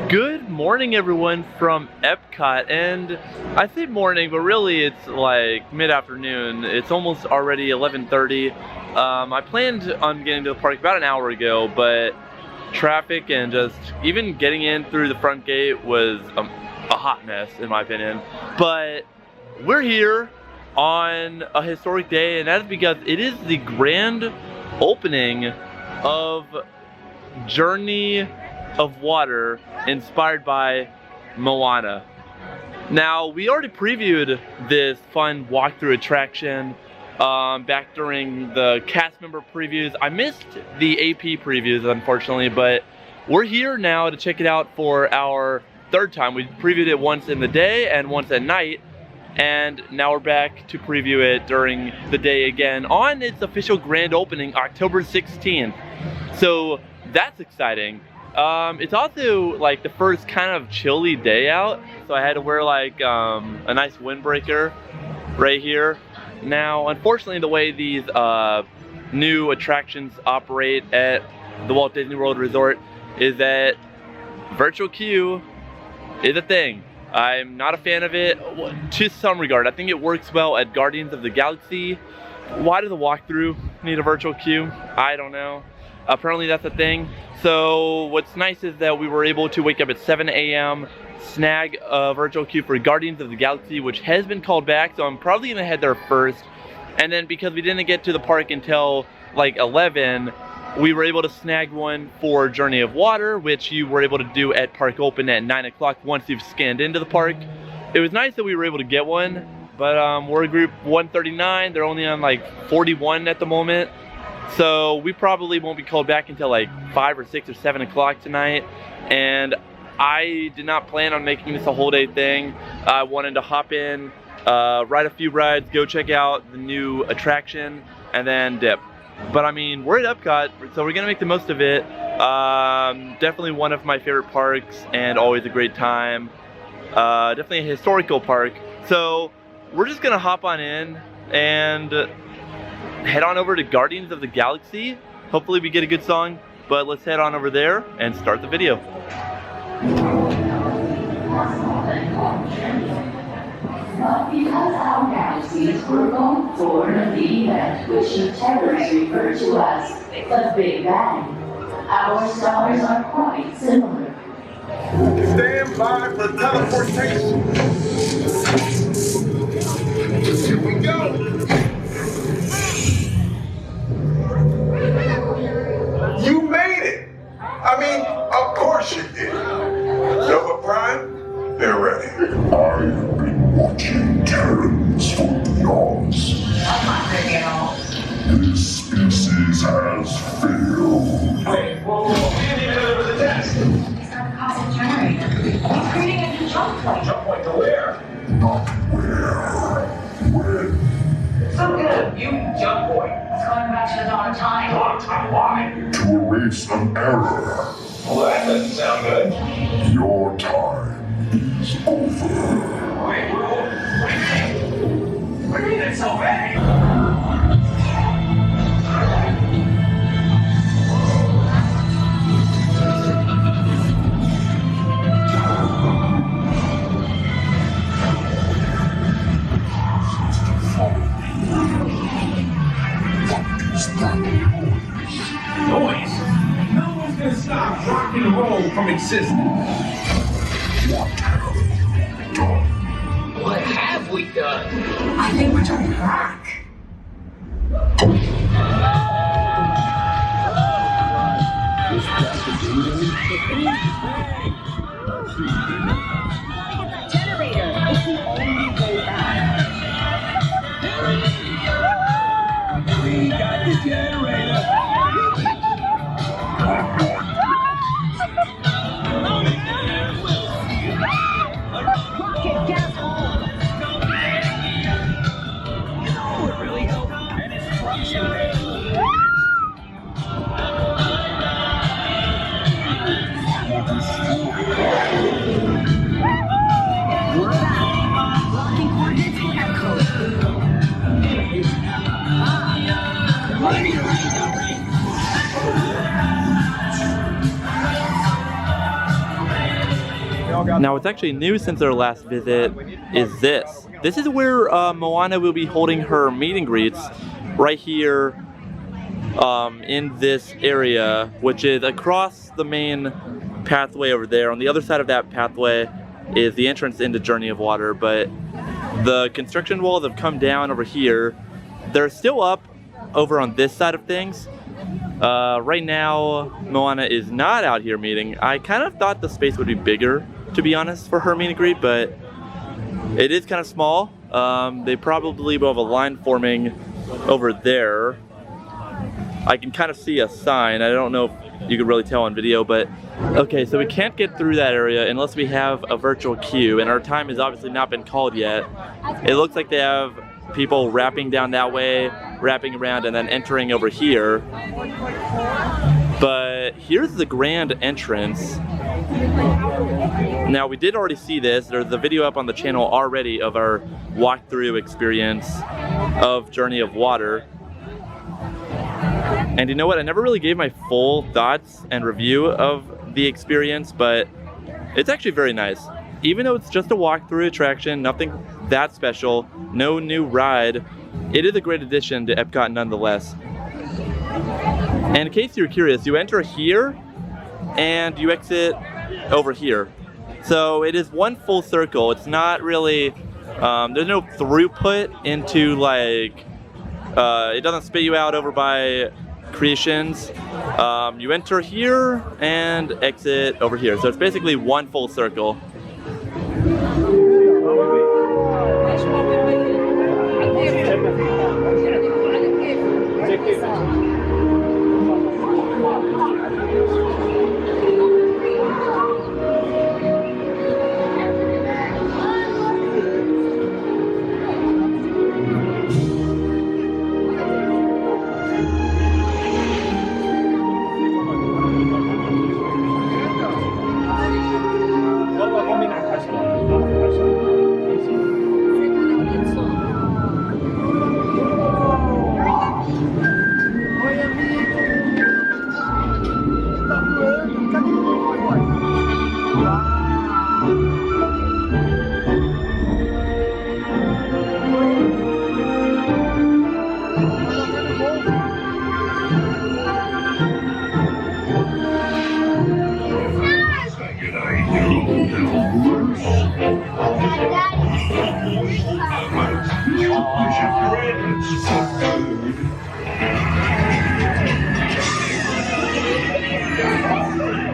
Good morning everyone from EPCOT, and I say morning but really it's like mid-afternoon. It's almost already 11:30. I planned on getting to the park about an hour ago, but traffic and just even getting in through the front gate was a hot mess in my opinion. But we're here on a historic day, and that is because it is the grand opening of Journey of Water inspired by Moana. Now, we already previewed this fun walkthrough attraction back during the cast member previews. I missed the AP previews unfortunately, but we're here now to check it out for our third time. We previewed it once in the day and once at night, and now we're back to preview it during the day again on its official grand opening October 16th. So that's exciting. It's also like the first kind of chilly day out, so I had to wear like a nice windbreaker right here. Now, unfortunately, the way these new attractions operate at the Walt Disney World Resort is that virtual queue is a thing. I'm not a fan of it to some regard. I think it works well at Guardians of the Galaxy. Why does a walkthrough need a virtual queue? I don't know. Apparently that's a thing. So what's nice is that we were able to wake up at 7 a.m., snag a virtual queue for Guardians of the Galaxy, which has been called back, so I'm probably gonna head there first. And then because we didn't get to the park until like 11, we were able to snag one for Journey of Water, which you were able to do at Park Open at 9 o'clock once you've scanned into the park. It was nice that we were able to get one, but we're group 139. They're only on like 41 at the moment. So we probably won't be called back until like 5 or 6 or 7 o'clock tonight. And I did not plan on making this a whole day thing. I wanted to hop in, ride a few rides, go check out the new attraction, and then dip. But I mean, we're at EPCOT, so we're gonna make the most of it. Definitely one of my favorite parks and always a great time. Definitely a historical park. So we're just gonna hop on in and head on over to Guardians of the Galaxy. Hopefully we get a good song, but let's head on over there and start the video. Because our galaxies were both born of the event which you terrorists refer to as the Big Bang, our stars are quite similar. Stand by for teleportation. Here we go. You made it! I mean, of course you did. Nova Prime, they're ready. I've been watching Terrans for eons. This species has failed. Wait, whoa, we didn't even deliver the test. It's not a cosmic generator. It's creating a new jump point. Jump point to where? Not where. When. So good, you jump point. It's going back to the dawn of time. Long time, why? To erase an error. Well, that doesn't sound good. Your time is over. Wait, what do you mean? What do you mean it's so bad? Noise? No one's gonna stop rock and roll from existing. What have you done? What have we done? I think we're turning back. Generator. It's the only way back. We got the generator. Rocket gas hole. You know what really helped? An instruction manual. Now what's actually new since our last visit is this. This is where Moana will be holding her meet and greets, right here in this area, which is across the main pathway over there. On the other side of that pathway is the entrance into Journey of Water, but the construction walls have come down over here. They're still up over on this side of things. Right now, Moana is not out here meeting. I kind of thought the space would be bigger, to be honest, for her meet and greet, but it is kind of small. They probably will have a line forming over there. I can kind of see a sign. I don't know if you can really tell on video, but okay, so we can't get through that area unless we have a virtual queue, and our time has obviously not been called yet. It looks like they have people wrapping down that way, wrapping around, and then entering over here. But here's the grand entrance. Now we did already see this. There's a video up on the channel already of our walkthrough experience of Journey of Water. And you know what? I never really gave my full thoughts and review of the experience, but it's actually very nice. Even though it's just a walkthrough attraction, nothing that special, no new ride, it is a great addition to Epcot nonetheless. And in case you're curious, you enter here and you exit over here. So it is one full circle. It's not really, there's no throughput into like, it doesn't spit you out over by Creations. You enter here and exit over here. So it's basically one full circle.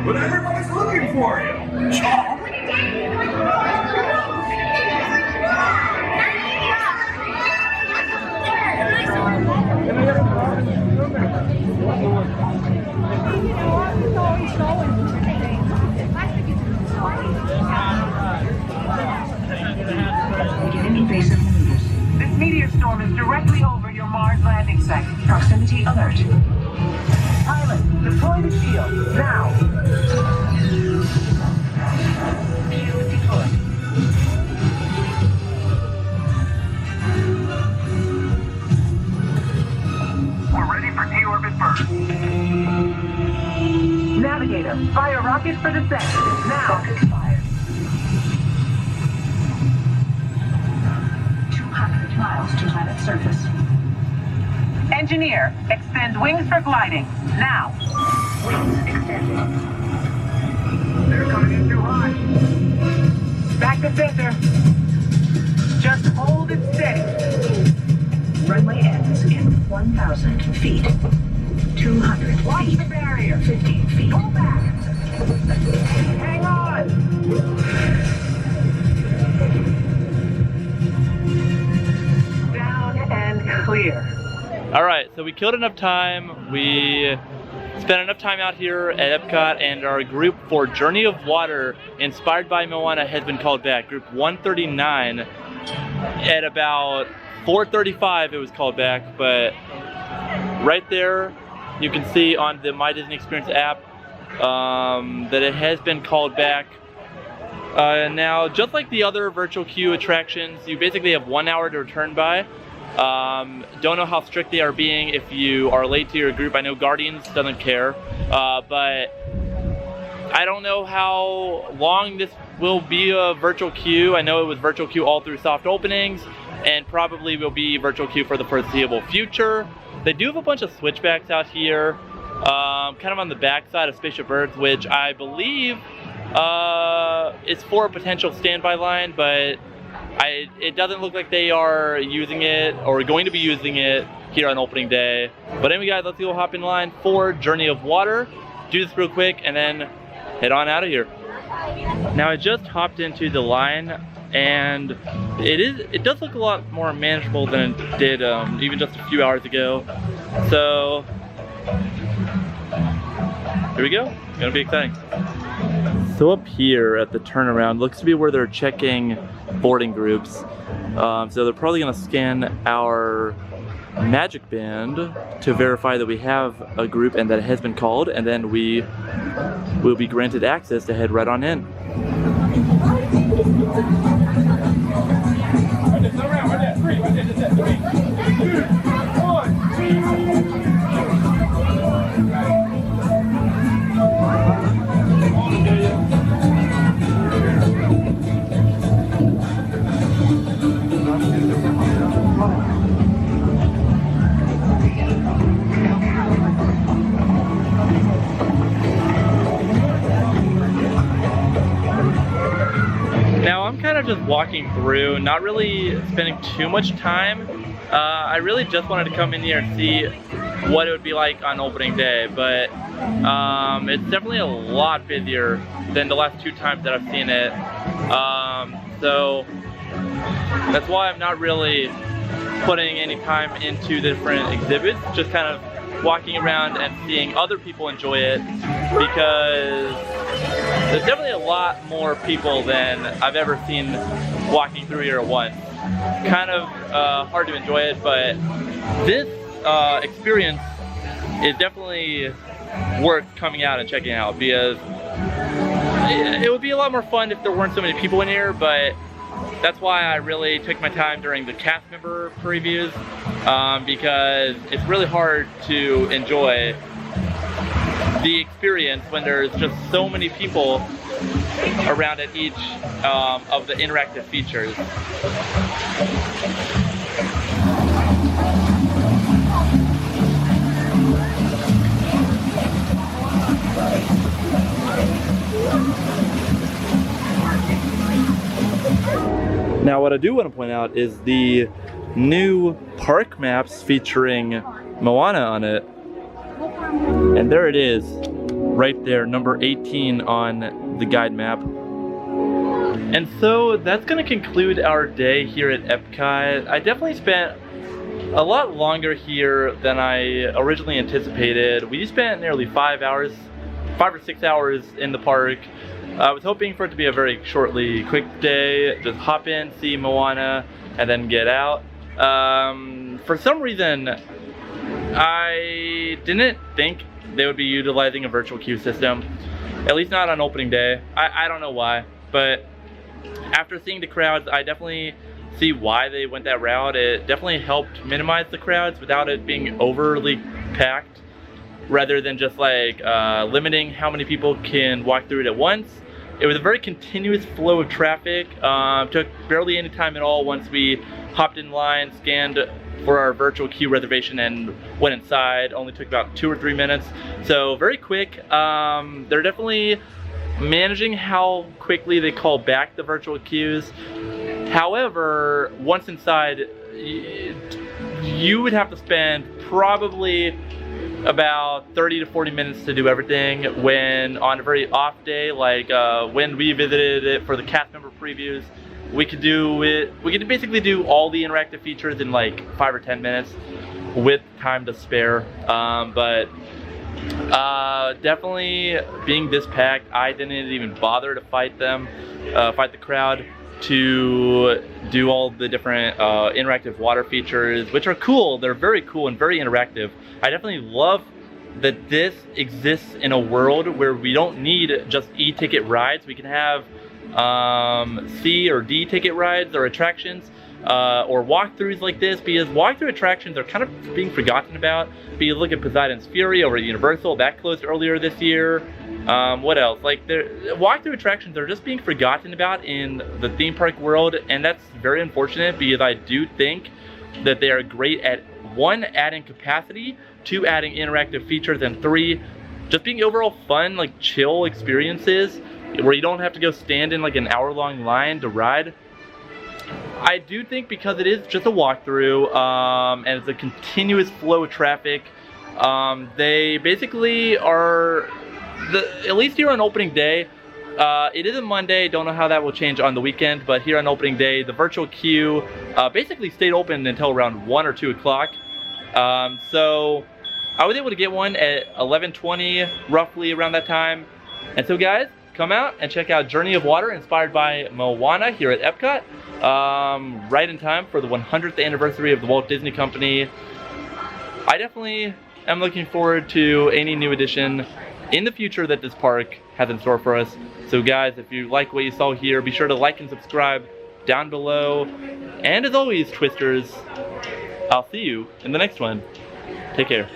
But everybody's looking for you. This meteor storm is directly over your Mars landing site. Proximity alert. Pilot, deploy the shield, now! Shield deployed. We're ready for deorbit burst. Navigator, fire rockets for descent, now! Rockets fired. 200 miles to planet surface. Engineer, extend wings for gliding, now. Wings extended. They're coming in too high. Back to center. Just hold it steady. Runway ends in 1,000 feet. 200 feet. Watch the barrier. 15 feet. Pull back. Hang on. Down and clear. All right, so we killed enough time. We spent enough time out here at Epcot, and our group for Journey of Water, inspired by Moana, has been called back. Group 139, at about 4:35 it was called back, but right there you can see on the My Disney Experience app that it has been called back. Now, just like the other virtual queue attractions, you basically have 1 hour to return by. Don't know how strict they are being if you are late to your group. I know Guardians doesn't care, but I don't know how long this will be a virtual queue. I know it was virtual queue all through soft openings, and probably will be virtual queue for the foreseeable future. They do have a bunch of switchbacks out here, kind of on the back side of Spaceship Earth, which I believe is for a potential standby line, but it doesn't look like they are using it or going to be using it here on opening day. But anyway guys, let's go hop in line for Journey of Water, do this real quick, and then head on out of here. Now I just hopped into the line, and it does look a lot more manageable than it did even just a few hours ago. So here we go. It's gonna be exciting. So up here at the turnaround looks to be where they're checking boarding groups. So they're probably gonna scan our magic band to verify that we have a group and that it has been called, and then we will be granted access to head right on in. Now I'm kind of just walking through, not really spending too much time. I really just wanted to come in here and see what it would be like on opening day, but it's definitely a lot busier than the last 2 times that I've seen it. So that's why I'm not really putting any time into the different exhibits, just kind of walking around and seeing other people enjoy it, because there's definitely a lot more people than I've ever seen walking through here at once. Kind of hard to enjoy it, but this experience is definitely worth coming out and checking out, because it would be a lot more fun if there weren't so many people in here, but that's why I really took my time during the cast member previews, because it's really hard to enjoy the experience when there's just so many people around at each of the interactive features. Now what I do want to point out is the new park maps featuring Moana on it. And there it is, right there, number 18 on the guide map. And so that's going to conclude our day here at Epcot. I definitely spent a lot longer here than I originally anticipated. We spent nearly 5 or 6 hours in the park. I was hoping for it to be a very shortly quick day, just hop in, see Moana, and then get out. For some reason, I didn't think they would be utilizing a virtual queue system, at least not on opening day. I don't know why, but after seeing the crowds, I definitely see why they went that route. It definitely helped minimize the crowds without it being overly packed, rather than just like limiting how many people can walk through it at once. It was a very continuous flow of traffic. Took barely any time at all once we hopped in line, scanned for our virtual queue reservation, and went inside. Only took about 2 or 3 minutes. So very quick. They're definitely managing how quickly they call back the virtual queues. However, once inside, you would have to spend probably about 30 to 40 minutes to do everything, when on a very off day, like when we visited it for the cast member previews, we could basically do all the interactive features in like 5 or 10 minutes with time to spare. But definitely being this packed, I didn't even bother to fight the crowd to do all the different interactive water features, which are cool. They're very cool and very interactive. I definitely love that this exists in a world where we don't need just E-ticket rides. We can have C or D ticket rides or attractions, or walkthroughs like this, because walkthrough attractions are kind of being forgotten about. But you look at Poseidon's Fury over at Universal, that closed earlier this year. What else? Like, walkthrough attractions are just being forgotten about in the theme park world, and that's very unfortunate because I do think that they are great at 1, adding capacity, 2, adding interactive features, and 3, just being overall fun, like chill experiences where you don't have to go stand in like an hour-long line to ride. I do think because it is just a walkthrough and it's a continuous flow of traffic, they basically are, at least here on opening day, it is a Monday, don't know how that will change on the weekend, but here on opening day, the virtual queue basically stayed open until around 1 or 2 o'clock. So I was able to get one at 11:20, roughly around that time. And so guys, come out and check out Journey of Water, inspired by Moana here at Epcot, right in time for the 100th anniversary of the Walt Disney Company. I definitely am looking forward to any new addition in the future that this park has in store for us. So guys, if you like what you saw here, be sure to like and subscribe down below. And as always, Twisters, I'll see you in the next one. Take care.